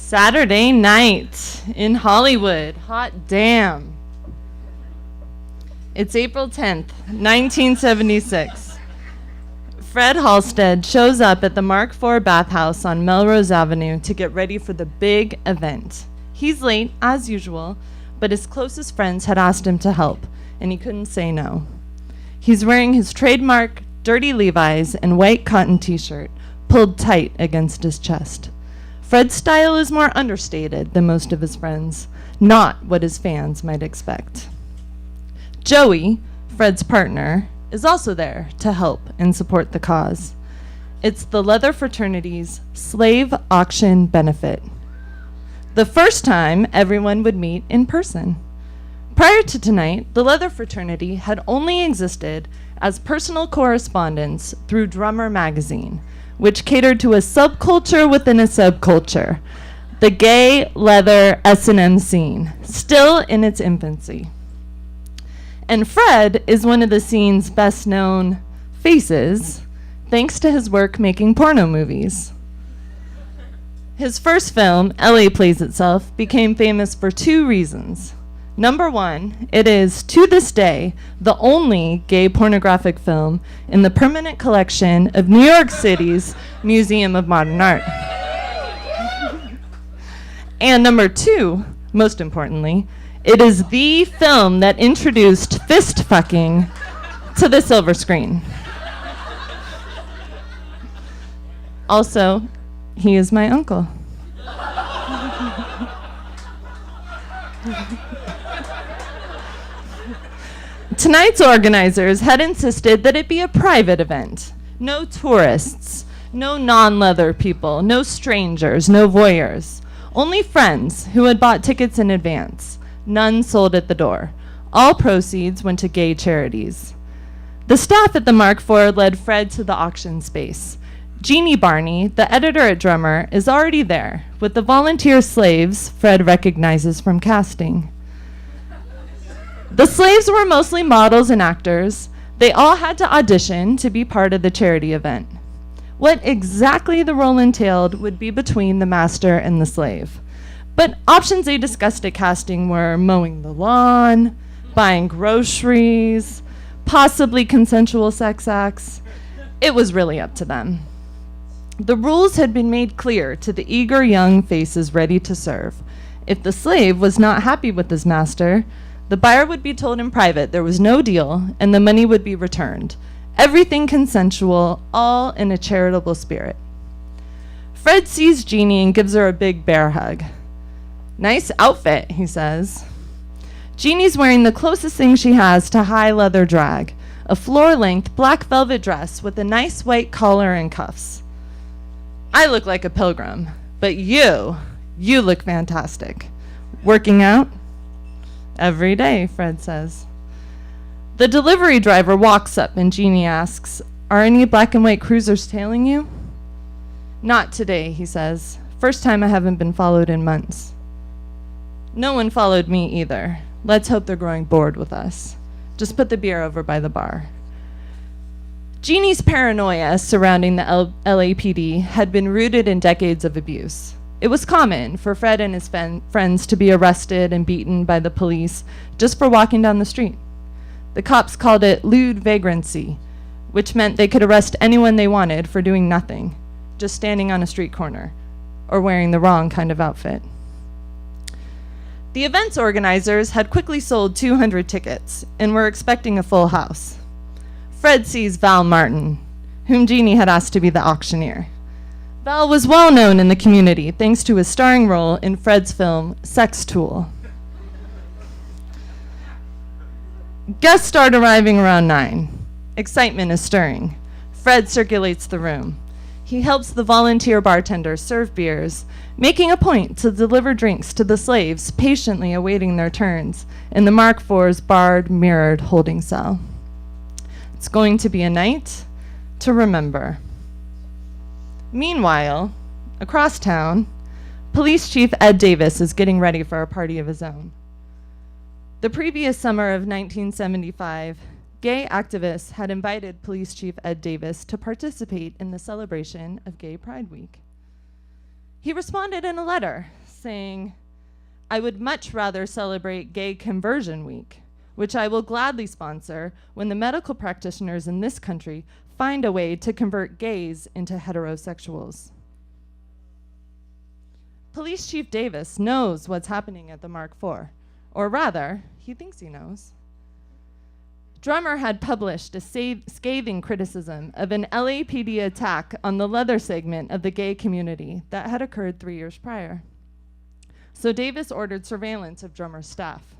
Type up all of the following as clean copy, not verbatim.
Saturday night in Hollywood. Hot damn. It's April 10th, 1976. Fred Halsted shows up at the Mark IV bathhouse on Melrose Avenue to get ready for the big event. He's late, as usual, but his closest friends had asked him to help, and he couldn't say no. He's wearing his trademark dirty Levi's and white cotton t-shirt, pulled tight against his chest. Fred's style is more understated than most of his friends, not what his fans might expect. Joey, Fred's partner, is also there to help and support the cause. It's the Leather Fraternity's Slave Auction Benefit. The first time everyone would meet in person. Prior to tonight, the Leather Fraternity had only existed as personal correspondence through Drummer magazine, which catered to a subculture within a subculture, the gay leather S&M scene, still in its infancy. And Fred is one of the scene's best-known faces, thanks to his work making porno movies. His first film, LA Plays Itself, became famous for two reasons. Number one, it is, to this day, the only gay pornographic film in the permanent collection of New York City's Museum of Modern Art. And number two, most importantly, it is the film that introduced fist fucking to the silver screen. Also, he is my uncle. Tonight's organizers had insisted that it be a private event. No tourists, no non-leather people, no strangers, no voyeurs. Only friends who had bought tickets in advance. None sold at the door. All proceeds went to gay charities. The staff at the Mark IV led Fred to the auction space. Jeannie Barney, the editor at Drummer, is already there with the volunteer slaves Fred recognizes from casting. The slaves were mostly models and actors. They all had to audition to be part of the charity event. What exactly the role entailed would be between the master and the slave. But options they discussed at casting were mowing the lawn, buying groceries, possibly consensual sex acts. It was really up to them. The rules had been made clear to the eager young faces ready to serve. If the slave was not happy with his master, the buyer would be told in private there was no deal and the money would be returned. Everything consensual, all in a charitable spirit. Fred sees Jeannie and gives her a big bear hug. "Nice outfit," he says. Jeannie's wearing the closest thing she has to high leather drag, a floor-length black velvet dress with a nice white collar and cuffs. "I look like a pilgrim, but you look fantastic. Working out?" "Every day," Fred says. The delivery driver walks up and Jeannie asks, "Are any black and white cruisers tailing you?" "Not today," he says. "First time I haven't been followed in months." "No one followed me either. Let's hope they're growing bored with us. Just put the beer over by the bar." Jeannie's paranoia surrounding the LAPD had been rooted in decades of abuse. It was common for Fred and his friends to be arrested and beaten by the police just for walking down the street. The cops called it lewd vagrancy, which meant they could arrest anyone they wanted for doing nothing, just standing on a street corner, or wearing the wrong kind of outfit. The event's organizers had quickly sold 200 tickets and were expecting a full house. Fred sees Val Martin, whom Jeannie had asked to be the auctioneer. Val was well known in the community thanks to his starring role in Fred's film Sex Tool. Guests start arriving around 9. Excitement is stirring. Fred circulates the room. He helps the volunteer bartenders serve beers, making a point to deliver drinks to the slaves patiently awaiting their turns in the Mark IV's barred, mirrored holding cell. It's going to be a night to remember. Meanwhile, across town, Police Chief Ed Davis is getting ready for a party of his own. The previous summer of 1975, gay activists had invited Police Chief Ed Davis to participate in the celebration of Gay Pride Week. He responded in a letter saying, I would much rather celebrate Gay Conversion Week, which I will gladly sponsor when the medical practitioners in this country find a way to convert gays into heterosexuals. Police Chief Davis knows what's happening at the Mark IV, or rather, he thinks he knows. Drummer had published a scathing criticism of an LAPD attack on the leather segment of the gay community that had occurred 3 years prior. So Davis ordered surveillance of Drummer's staff.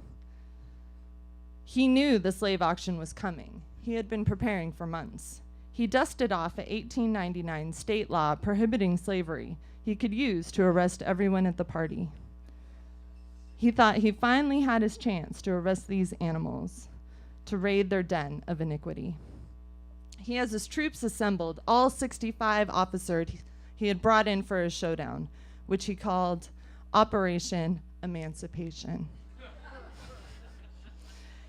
He knew the slave auction was coming. He had been preparing for months. He dusted off a 1899 state law prohibiting slavery he could use to arrest everyone at the party. He thought he finally had his chance to arrest these animals, to raid their den of iniquity. He has his troops assembled, all 65 officers he had brought in for his showdown, which he called Operation Emancipation.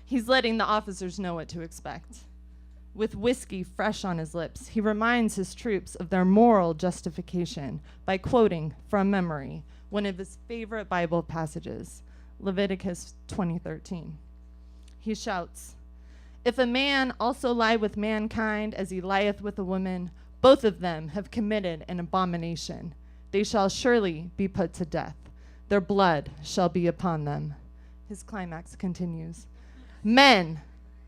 He's letting the officers know what to expect. With whiskey fresh on his lips, he reminds his troops of their moral justification by quoting from memory one of his favorite Bible passages, Leviticus 20:13. He shouts, if a man also lie with mankind as he lieth with a woman, both of them have committed an abomination. They shall surely be put to death. Their blood shall be upon them. His climax continues. Men,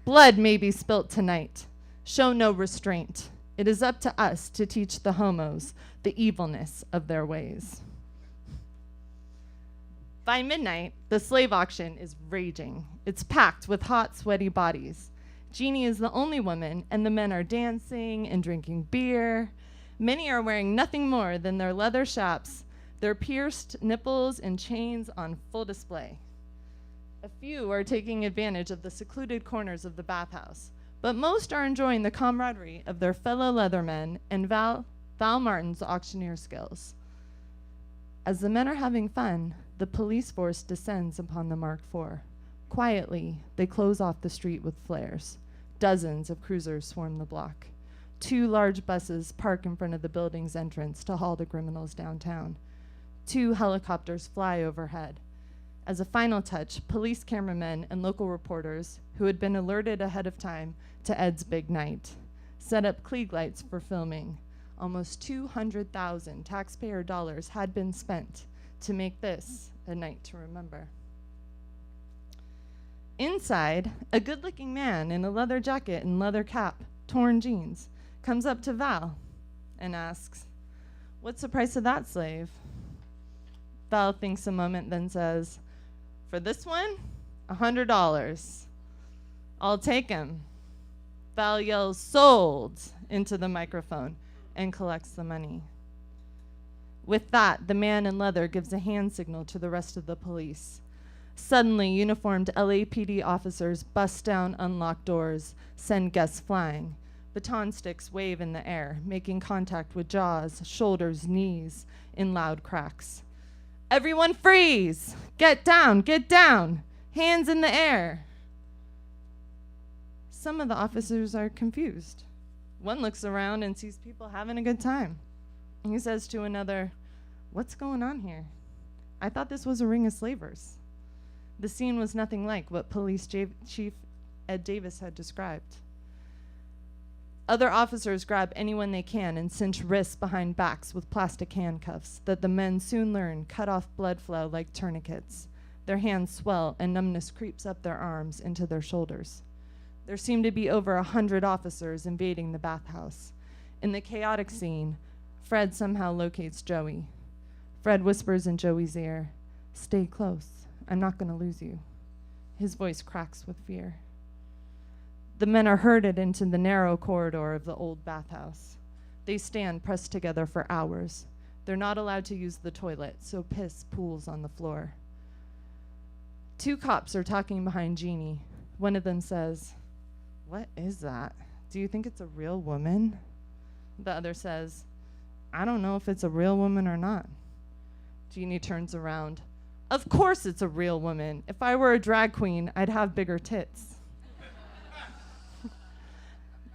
blood may be spilt tonight. Show no restraint. It is up to us to teach the homos the evilness of their ways. By midnight, the slave auction is raging. It's packed with hot, sweaty bodies. Jeannie is the only woman, and the men are dancing and drinking beer. Many are wearing nothing more than their leather chaps, their pierced nipples and chains on full display. A few are taking advantage of the secluded corners of the bathhouse, but most are enjoying the camaraderie of their fellow leathermen and Val Martin's auctioneer skills. As the men are having fun, the police force descends upon the Mark IV. Quietly, they close off the street with flares. Dozens of cruisers swarm the block. 2 large buses park in front of the building's entrance to haul the criminals downtown. 2 helicopters fly overhead. As a final touch, police cameramen and local reporters, who had been alerted ahead of time to Ed's big night, set up Klieg lights for filming. Almost 200,000 taxpayer dollars had been spent to make this a night to remember. Inside, a good-looking man in a leather jacket and leather cap, torn jeans, comes up to Val and asks, "What's the price of that slave?" Val thinks a moment, then says, "For this one, $100. I'll take him." Val yells, "Sold," into the microphone and collects the money. With that, the man in leather gives a hand signal to the rest of the police. Suddenly, uniformed LAPD officers bust down unlocked doors, send guests flying. Baton sticks wave in the air, making contact with jaws, shoulders, knees, in loud cracks. "Everyone freeze! Get down, get down! Hands in the air!" Some of the officers are confused. One looks around and sees people having a good time. He says to another, "What's going on here? I thought this was a ring of slavers." The scene was nothing like what Police Chief Ed Davis had described. Other officers grab anyone they can and cinch wrists behind backs with plastic handcuffs that the men soon learn cut off blood flow like tourniquets. Their hands swell and numbness creeps up their arms into their shoulders. There seem to be over 100 officers invading the bathhouse. In the chaotic scene, Fred somehow locates Joey. Fred whispers in Joey's ear, "Stay close. I'm not going to lose you." His voice cracks with fear. The men are herded into the narrow corridor of the old bathhouse. They stand pressed together for hours. They're not allowed to use the toilet, so piss pools on the floor. 2 cops are talking behind Jeannie. One of them says, "What is that? Do you think it's a real woman?" The other says, "I don't know if it's a real woman or not." Jeannie turns around. "Of course it's a real woman. If I were a drag queen, I'd have bigger tits."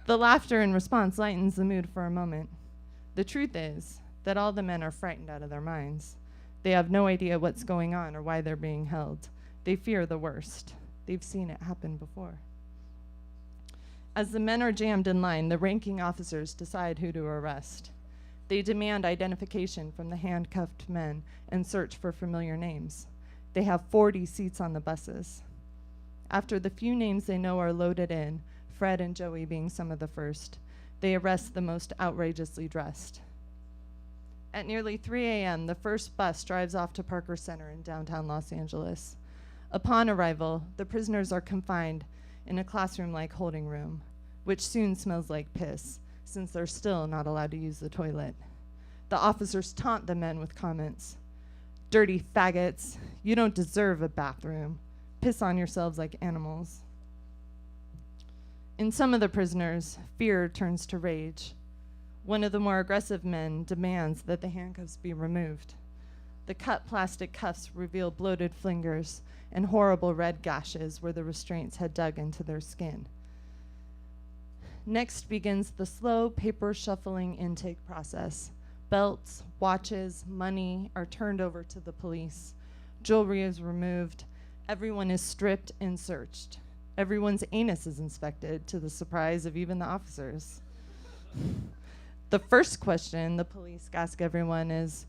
The laughter in response lightens the mood for a moment. The truth is that all the men are frightened out of their minds. They have no idea what's going on or why they're being held. They fear the worst. They've seen it happen before. As the men are jammed in line, the ranking officers decide who to arrest. They demand identification from the handcuffed men and search for familiar names. They have 40 seats on the buses. After the few names they know are loaded in, Fred and Joey being some of the first, they arrest the most outrageously dressed. At nearly 3 a.m., the first bus drives off to Parker Center in downtown Los Angeles. Upon arrival, the prisoners are confined in a classroom-like holding room, which soon smells like piss, since they're still not allowed to use the toilet. The officers taunt the men with comments. "Dirty faggots, you don't deserve a bathroom. Piss on yourselves like animals." In some of the prisoners, fear turns to rage. One of the more aggressive men demands that the handcuffs be removed. The cut plastic cuffs reveal bloated fingers and horrible red gashes where the restraints had dug into their skin. Next begins the slow paper shuffling intake process. Belts, watches, money are turned over to the police. Jewelry is removed. Everyone is stripped and searched. Everyone's anus is inspected, to the surprise of even the officers. The first question the police ask everyone is,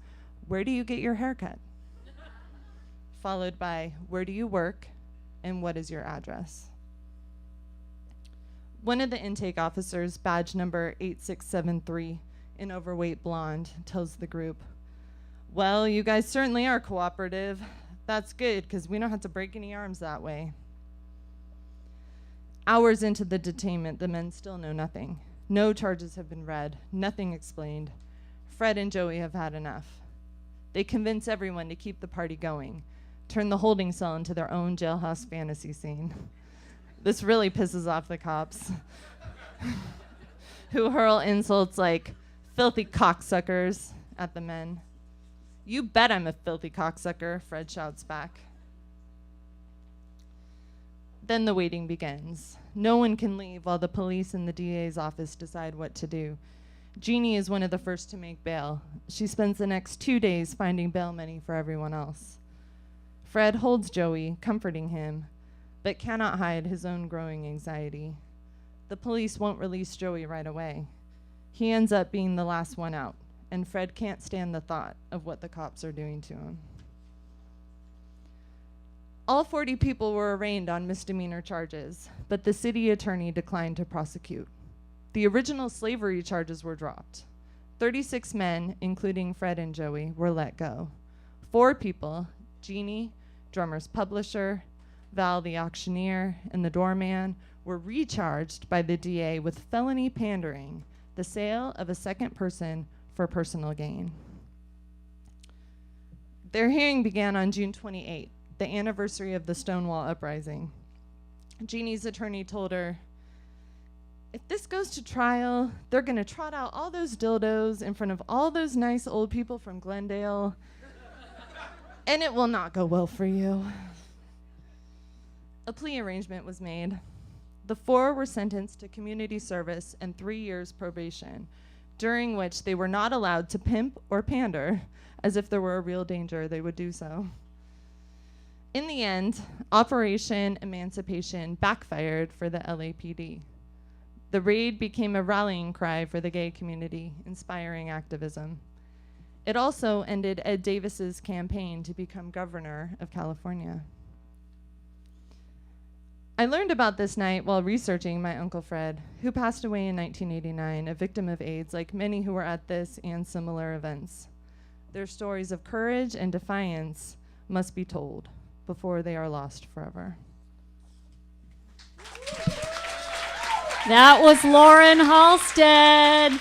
"Where do you get your haircut?" Followed by, "Where do you work? And what is your address?" One of the intake officers, badge number 8673, an overweight blonde, tells the group, "Well, you guys certainly are cooperative. That's good, because we don't have to break any arms that way." Hours into the detainment, the men still know nothing. No charges have been read, nothing explained. Fred and Joey have had enough. They convince everyone to keep the party going, turn the holding cell into their own jailhouse fantasy scene. This really pisses off the cops, who hurl insults like "filthy cocksuckers" at the men. "You bet I'm a filthy cocksucker," Fred shouts back. Then the waiting begins. No one can leave while the police and the DA's office decide what to do. Jeannie is one of the first to make bail. She spends the next 2 days finding bail money for everyone else. Fred holds Joey, comforting him, but cannot hide his own growing anxiety. The police won't release Joey right away. He ends up being the last one out, and Fred can't stand the thought of what the cops are doing to him. All 40 people were arraigned on misdemeanor charges, but the city attorney declined to prosecute. The original slavery charges were dropped. 36 men, including Fred and Joey, were let go. 4 people, Jeannie, drummer's publisher, Val the auctioneer, and the doorman, were recharged by the DA with felony pandering, the sale of a second person for personal gain. Their hearing began on June 28th, the anniversary of the Stonewall Uprising. Jeannie's attorney told her, "If this goes to trial, they're going to trot out all those dildos in front of all those nice old people from Glendale, and it will not go well for you." A plea arrangement was made. The 4 were sentenced to community service and 3 years probation, during which they were not allowed to pimp or pander, as if there were a real danger they would do so. In the end, Operation Emancipation backfired for the LAPD. The raid became a rallying cry for the gay community, inspiring activism. It also ended Ed Davis's campaign to become governor of California. I learned about this night while researching my Uncle Fred, who passed away in 1989, a victim of AIDS, like many who were at this and similar events. Their stories of courage and defiance must be told before they are lost forever. That was Lauren Halsted.